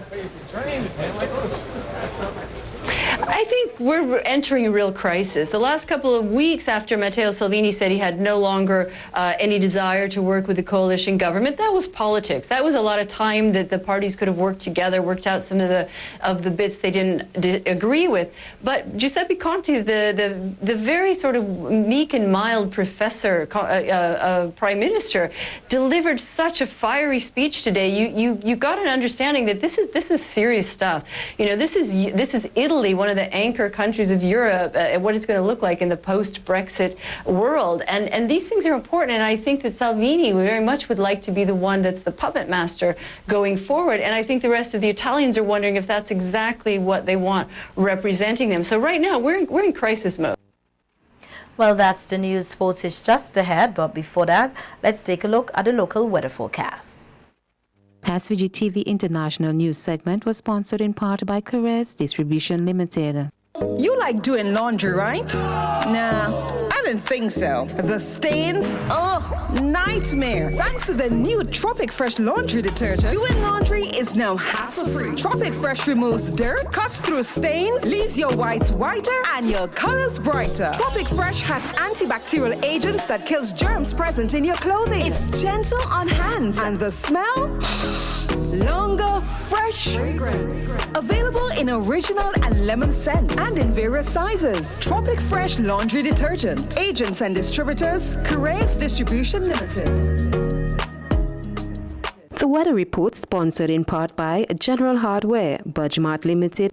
I think we're entering a real crisis. The last couple of weeks after Matteo Salvini said he had no longer any desire to work with the coalition government, that was politics. That was a lot of time that the parties could have worked together, worked out some of the bits they didn't agree with. But Giuseppe Conte, the very sort of meek and mild professor, prime minister, delivered such a fiery speech today. You got an understanding that this is serious stuff. You know, this is Italy, one of the anchor countries of Europe, what it's going to look like in the post-Brexit world. And these things are important, and I think that Salvini very much would like to be the one that's the puppet master going forward. And I think the rest of the Italians are wondering if that's exactly what they want representing them. So right now, we're in crisis mode. Well, that's the news. Sports is just ahead, but before that, let's take a look at the local weather forecast. SVG-TV International News segment was sponsored in part by Carrez Distribution Limited. You like doing laundry, right? Nah, I didn't think so. The stains? Oh, nightmare. Thanks to the new Tropic Fresh laundry detergent, doing laundry is now hassle-free. Tropic Fresh removes dirt, cuts through stains, leaves your whites whiter, and your colors brighter. Tropic Fresh has antibacterial agents that kills germs present in your clothing. It's gentle on hands, and the smell? Longer, fresh fragrance. Available in original and lemon scents, and in various sizes. Tropic Fresh laundry detergent. Agents and distributors, Curates Distribution Limited. The weather report sponsored in part by General Hardware, Budgemart Limited.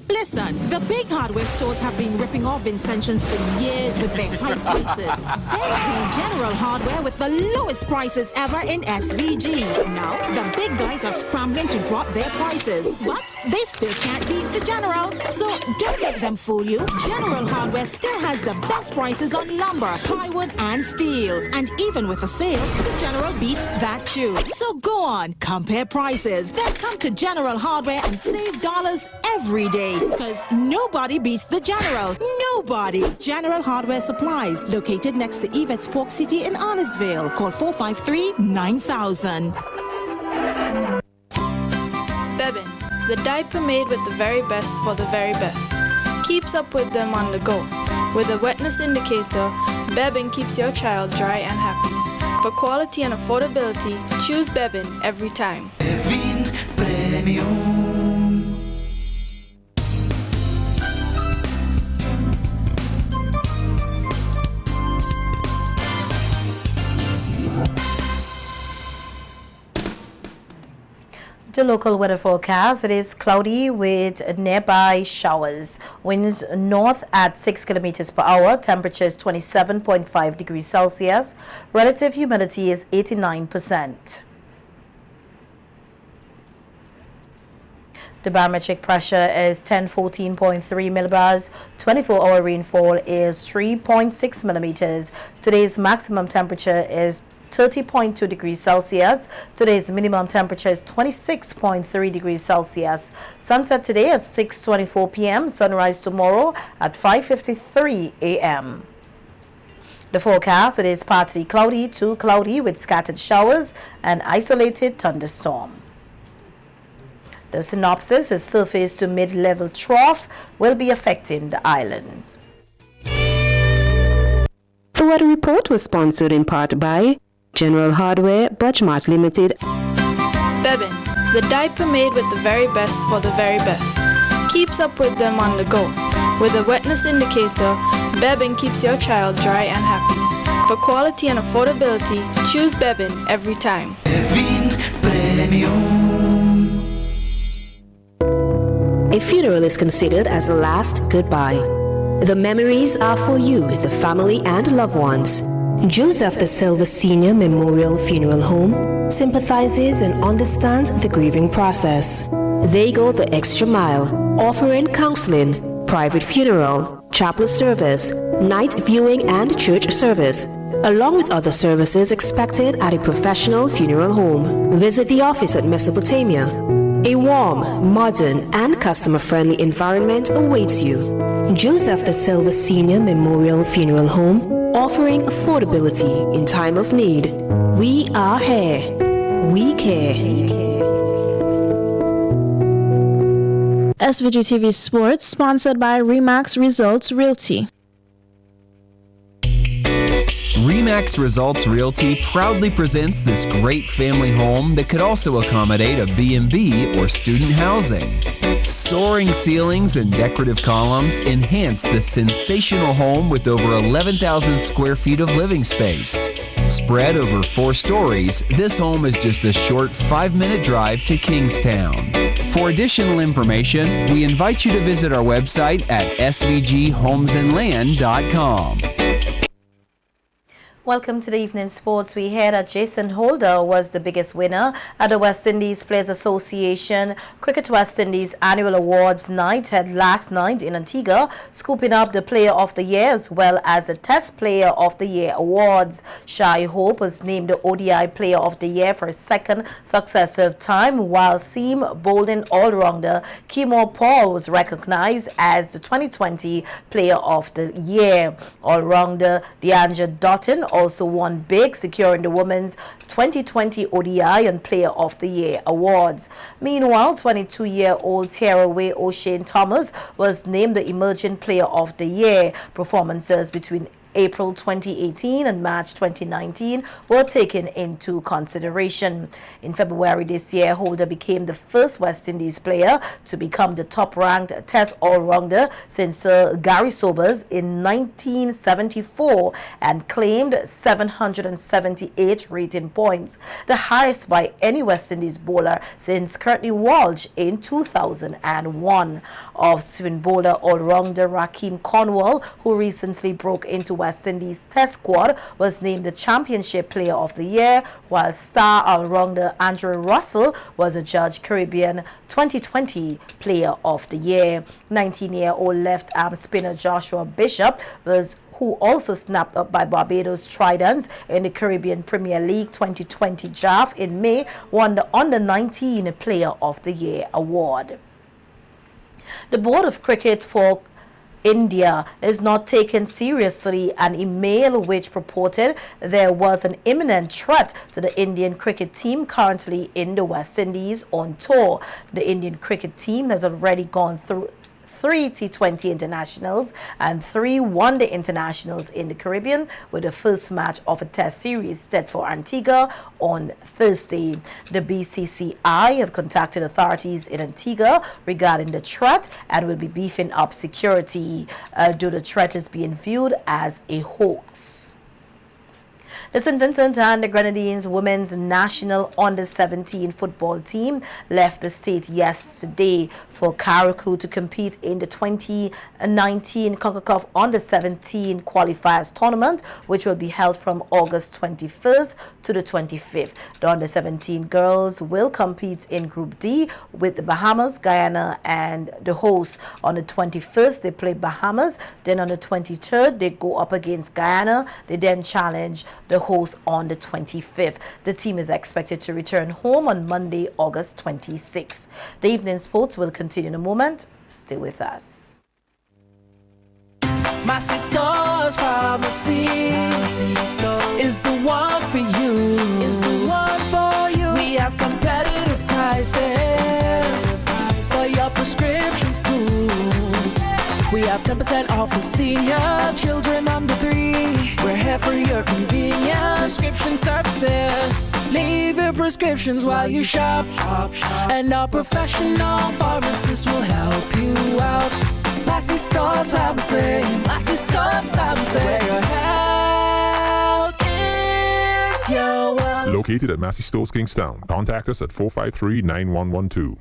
Listen, the big hardware stores have been ripping off Vincentians for years with their high prices. They came General Hardware with the lowest prices ever in SVG. Now, the big guys are scrambling to drop their prices, but they still can't beat the General. So don't let them fool you. General Hardware still has the best prices on lumber, plywood, and steel. And even with a sale, the General beats that too. So go on, compare prices. Then come to General Hardware and save dollars every day. Because nobody beats the General. Nobody. General Hardware Supplies, located next to Yvette's Pork City in Arnesville. Call 453-9000. Bebin, the diaper made with the very best for the very best. Keeps up with them on the go. With a wetness indicator, Bebin keeps your child dry and happy. For quality and affordability, choose Bebin every time. Bebin Premium. The local weather forecast, it is cloudy with nearby showers. Winds north at 6 kilometers per hour. Temperature is 27.5 degrees Celsius. Relative humidity is 89%. The barometric pressure is 1014.3 millibars. 24-hour rainfall is 3.6 millimeters. Today's maximum temperature is 30.2 degrees Celsius. Today's minimum temperature is 26.3 degrees Celsius. Sunset today at 6:24 p.m. Sunrise tomorrow at 5:53 a.m. The forecast, it is partly cloudy to cloudy with scattered showers and isolated thunderstorm. The synopsis is surface to mid-level trough will be affecting the island. The weather report was sponsored in part by General Hardware, Budgemart Limited. Bebin, the diaper made with the very best for the very best. Keeps up with them on the go. With a wetness indicator, Bebin keeps your child dry and happy. For quality and affordability, choose Bebin every time. Bebin Premium. A funeral is considered as the last goodbye. The memories are for you, the family, and loved ones. Joseph the Silva Senior Memorial Funeral Home sympathizes and understands the grieving process. They go the extra mile, offering counseling, private funeral, chapel service, night viewing, and church service, along with other services expected at a professional funeral home. Visit the office at Mesopotamia. A warm, modern, and customer-friendly environment awaits you. Joseph the Silva Senior Memorial Funeral Home, offering affordability in time of need. We are here. We care. SVG-TV Sports, sponsored by Remax Results Realty. Remax Results Realty proudly presents this great family home that could also accommodate a B&B or student housing. Soaring ceilings and decorative columns enhance this sensational home with over 11,000 square feet of living space. Spread over 4 stories, this home is just a short 5-minute drive to Kingstown. For additional information, we invite you to visit our website at svghomesandland.com. Welcome to the evening sports. We hear that Jason Holder was the biggest winner at the West Indies Players Association Cricket West Indies Annual Awards Night held last night in Antigua, scooping up the Player of the Year as well as the Test Player of the Year awards. Shai Hope was named the ODI Player of the Year for a second successive time, while seam bowling all-rounder Kimo Paul was recognized as the 2020 Player of the Year. All-rounder Deandra Dottin also won big, securing the Women's 2020 ODI and Player of the Year awards. Meanwhile, 22-year-old tearaway O'Shane Thomas was named the Emerging Player of the Year. Performances between April 2018 and March 2019 were taken into consideration. In February this year, Holder became the first West Indies player to become the top-ranked Test all-rounder since Sir Gary Sobers in 1974 and claimed 778 rating points, the highest by any West Indies bowler since Courtney Walsh in 2001. Off-spin bowler all-rounder Rakeem Cornwall, who recently broke into West Indies Test squad, was named the Championship Player of the Year, while star all-rounder Andrew Russell was adjudged Caribbean 2020 Player of the Year. 19-year-old left-arm spinner Joshua Bishop who also snapped up by Barbados Tridents in the Caribbean Premier League 2020 draft in May, won the Under-19 Player of the Year award. The Board of Cricket for India is not taken seriously an email which purported there was an imminent threat to the Indian cricket team currently in the West Indies on tour. The Indian cricket team has already gone through 3 T20 internationals and 3 one-day internationals in the Caribbean, with the first match of a test series set for Antigua on Thursday. The BCCI have contacted authorities in Antigua regarding the threat and will be beefing up security, though the threat is being viewed as a hoax. The St. Vincent and the Grenadines women's national under-17 football team left the state yesterday for Karakou to compete in the 2019 CONCACAF under-17 qualifiers tournament, which will be held from August 21st to the 25th. The under-17 girls will compete in Group D with the Bahamas, Guyana, and the hosts. On the 21st, they play Bahamas. Then on the 23rd, they go up against Guyana. They then challenge the host on the 25th. The team is expected to return home on Monday, August 26th. The evening sports will continue in a moment. Stay with us. My sister's pharmacy is the one for you. Is the one for you. We have competitive prices for your prescriptions too. We have 10% off for seniors, children under 3. We're here for your convenience. Prescription services. Leave your prescriptions while you shop. And our professional pharmacists will help you out. Massey Stores Pharmacy. Massey Stores Pharmacy. Where your health is your wealth. Located at Massey Stores Kingstown. Contact us at 453-9112.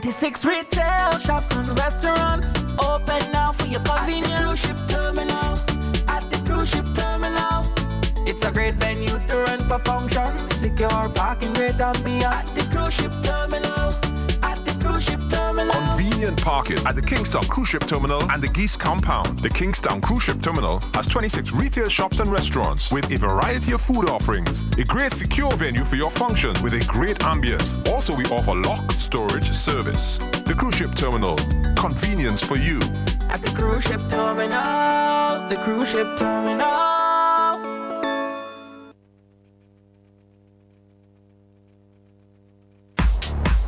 Six retail shops and restaurants open now for your convenience. At the cruise ship terminal. At the cruise ship terminal. It's a great venue to rent for functions. Secure parking, great ambiance. At the cruise ship terminal. At the cruise ship terminal. Convenient parking at the Kingstown Cruise Ship Terminal and the Geese Compound. The Kingstown Cruise Ship Terminal has 26 retail shops and restaurants with a variety of food offerings. A great secure venue for your function with a great ambience. Also, we offer lock storage service. The Cruise Ship Terminal. Convenience for you. At the cruise ship terminal. The cruise ship terminal.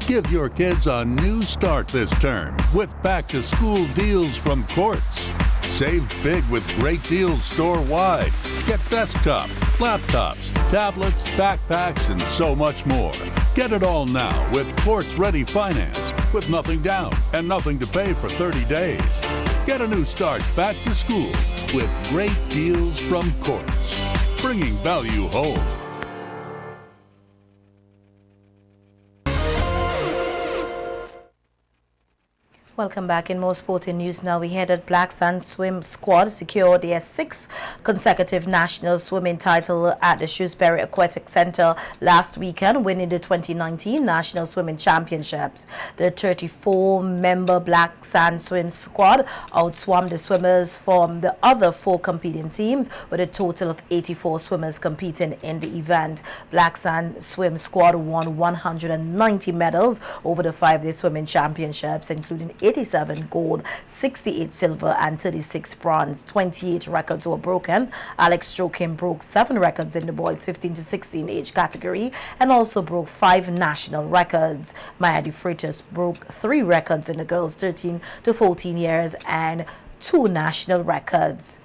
Give your kids a new start this term with back-to-school deals from Courts. Save big with great deals store-wide. Get desktop, laptops, tablets, backpacks, and so much more. Get it all now with Quartz-ready finance with nothing down and nothing to pay for 30 days. Get a new start back to school with great deals from Quartz, bringing value home. Welcome back. In more sporting news now, we hear that Black Sand Swim Squad secured their 6th consecutive national swimming title at the Shrewsbury Aquatic Centre last weekend, winning the 2019 National Swimming Championships. The 34-member Black Sand Swim Squad outswam the swimmers from the other 4 competing teams, with a total of 84 swimmers competing in the event. Black Sand Swim Squad won 190 medals over the 5-day swimming championships, including 87 gold, 68 silver, and 36 bronze. 28 records were broken. Alex Joachim broke 7 records in the boys 15 to 16 age category and also broke 5 national records. Maya De Freitas broke 3 records in the girls 13 to 14 years and 2 national records.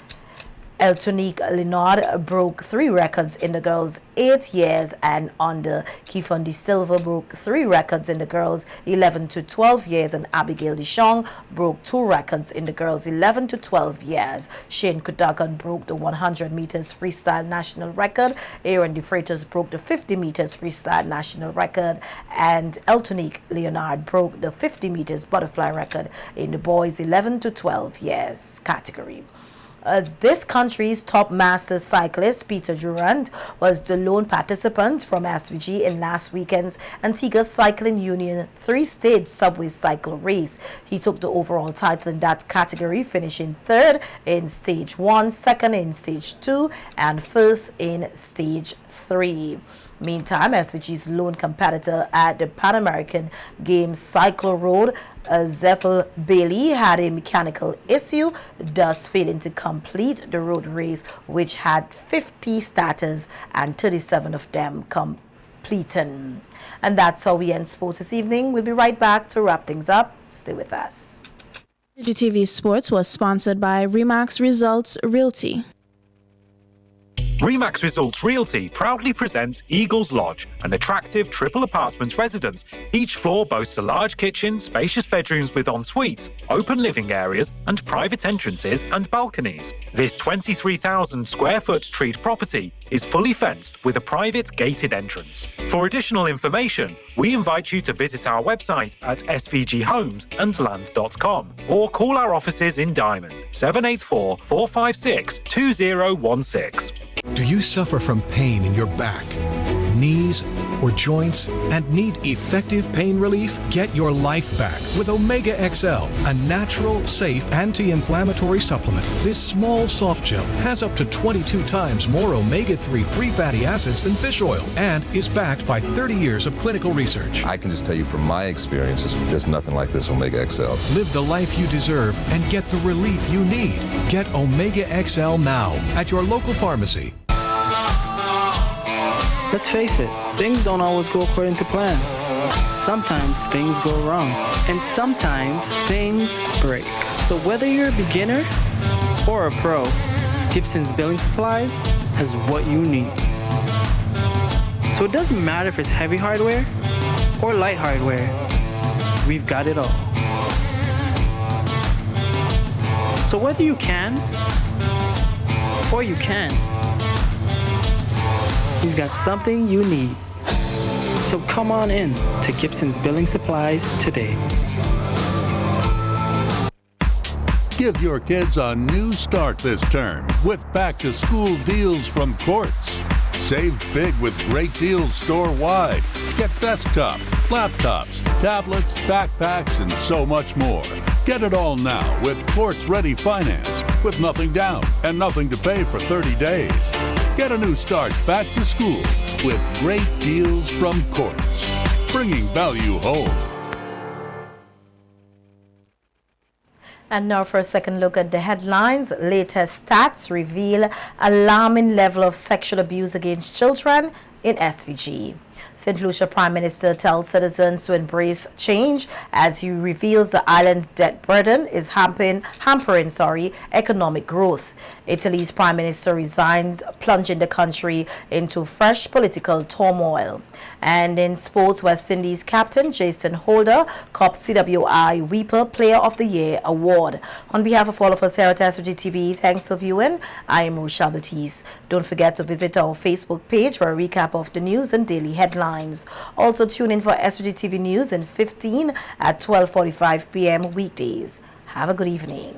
Eltonique Leonard broke 3 records in the girls 8 years and under. Kifon De Silva broke 3 records in the girls 11 to 12 years, and Abigail Deschong broke 2 records in the girls 11 to 12 years. Shane Kudagan broke the 100 meters freestyle national record. Aaron De Freitas broke the 50 meters freestyle national record, and Eltonique Leonard broke the 50 meters butterfly record in the boys 11 to 12 years category. This country's top masters cyclist, Peter Durand, was the lone participant from SVG in last weekend's Antigua Cycling Union 3-stage subway cycle race. He took the overall title in that category, finishing 3rd in stage 1, 2nd in stage 2, and 1st in stage 3. Meantime, SVG's lone competitor at the Pan American Games Cycle Road, Zephyr Bailey, had a mechanical issue, thus failing to complete the road race, which had 50 starters and 37 of them completing. And that's how we end sports this evening. We'll be right back to wrap things up. Stay with us. SVG-TV Sports was sponsored by Remax Results Realty. Remax Results Realty proudly presents Eagles Lodge, an attractive triple apartment residence. Each floor boasts a large kitchen, spacious bedrooms with en-suites, open living areas, and private entrances and balconies. This 23,000 square foot treat property is fully fenced with a private gated entrance. For additional information, we invite you to visit our website at svghomesandland.com or call our offices in Diamond, 784-456-2016. Do you suffer from pain in your back, knees, or joints and need effective pain relief? Get your life back with Omega XL, a natural, safe, anti-inflammatory supplement. This small soft gel has up to 22 times more omega-3 free fatty acids than fish oil and is backed by 30 years of clinical research. I can just tell you from my experiences, there's nothing like this Omega XL. Live the life you deserve and get the relief you need. Get Omega XL now at your local pharmacy. Let's face it, things don't always go according to plan. Sometimes things go wrong, and sometimes things break. So whether you're a beginner or a pro, Gibson's Building Supplies has what you need. So it doesn't matter if it's heavy hardware or light hardware, we've got it all. So whether you can or you can't, we've got something you need. So come on in to Gibson's Building Supplies today. Give your kids a new start this term with back-to-school deals from Quartz. Save big with great deals store-wide. Get desktop, laptops, tablets, backpacks, and so much more. Get it all now with Quartz-ready finance with nothing down and nothing to pay for 30 days. Get a new start back to school with great deals from Quartz, bringing value home. And now for a second look at the headlines. Latest stats reveal alarming level of sexual abuse against children in SVG. St. Lucia Prime Minister tells citizens to embrace change as he reveals the island's debt burden is hampering economic growth. Italy's Prime Minister resigns, plunging the country into fresh political turmoil. And in sports, West Indies captain Jason Holder copped CWI Weeper Player of the Year award. On behalf of all of us here at SVG-TV, thanks for viewing. I am Rochelle Batiste. Don't forget to visit our Facebook page for a recap of the news and daily headlines. Also tune in for SVG-TV News in 15 at 12:45 p.m. weekdays. Have a good evening.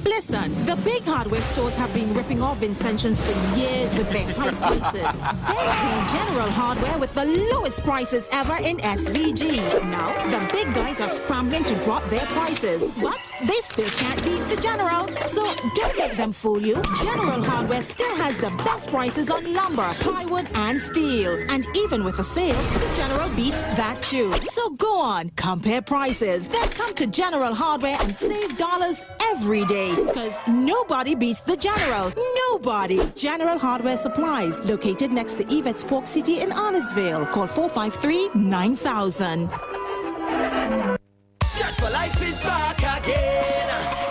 Listen, the big hardware stores have been ripping off Vincentians for years with their high prices. They came General Hardware with the lowest prices ever in SVG. Now, the big guys are scrambling to drop their prices, but they still can't beat the General. So don't let them fool you. General Hardware still has the best prices on lumber, plywood, and steel. And even with a sale, the General beats that too. So go on, compare prices. Then come to General Hardware and save dollars every day. Because nobody beats the General. Nobody. General Hardware Supplies, located next to Yvette's Pork City in Arnesville. Call 453-9000. Set for Life is back again.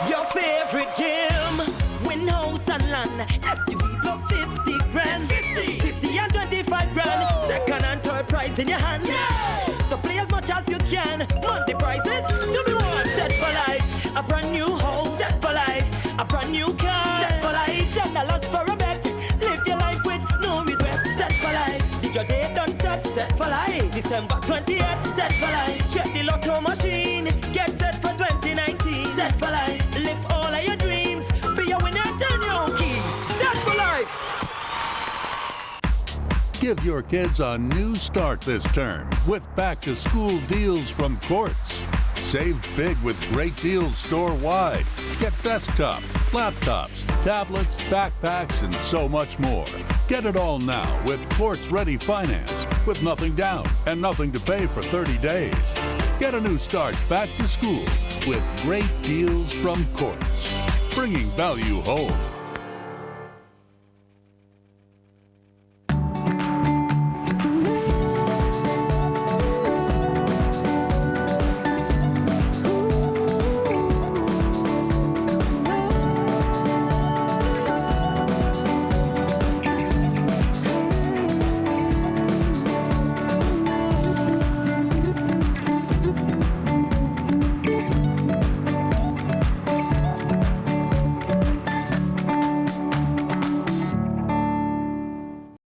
Your favorite game. Win house and land. SUV plus 50 grand. 50 and 25 grand. Second and third prize in your hand. Yeah. So play as much as you can. Monthly prices to be won. Set for Life. A brand new house. Set for Life. A brand new car. Set for Life. $10 for a bet. Live your life with no regrets. Set for Life. Did your day done set for Life. December 28th. Set for Life. Check the lotto machine. Get set for 2019. Set for Life. Live all of your dreams. Be a winner, turn your own keys. Set for Life. Give your kids a new start this term with back-to-school deals from Quartz. Save big with great deals store-wide. Get desktop, laptops, tablets, backpacks, and so much more. Get it all now with Quartz-ready finance with nothing down and nothing to pay for 30 days. Get a new start back to school with great deals from Quartz. Bringing value home.